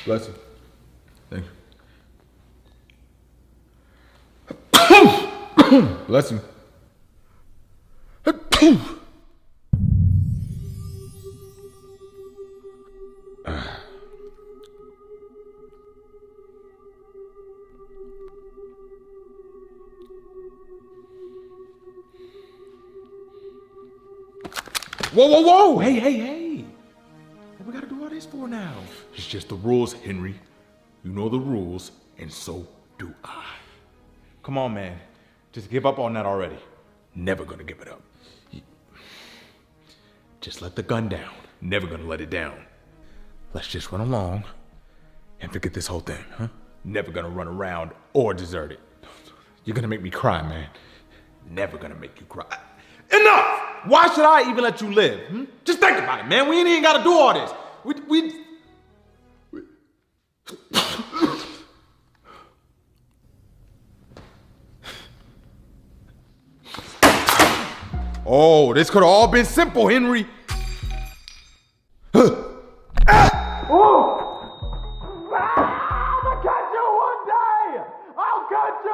Bless you. Thank you. Bless you. Whoa, whoa, whoa! Hey, hey, hey! What we gotta do all this for now? It's just the rules, Henry. You know the rules, and so do I. Come on, man. Just give up on that already. Never gonna give it up. Just let the gun down. Never gonna let it down. Let's just run along and forget this whole thing, huh? Never gonna run around or desert it. You're gonna make me cry, man. Never gonna make you cry. Enough! Why should I even let you live? Just think about it, man. We ain't even gotta do all this. Oh, this could have all been simple, Henry.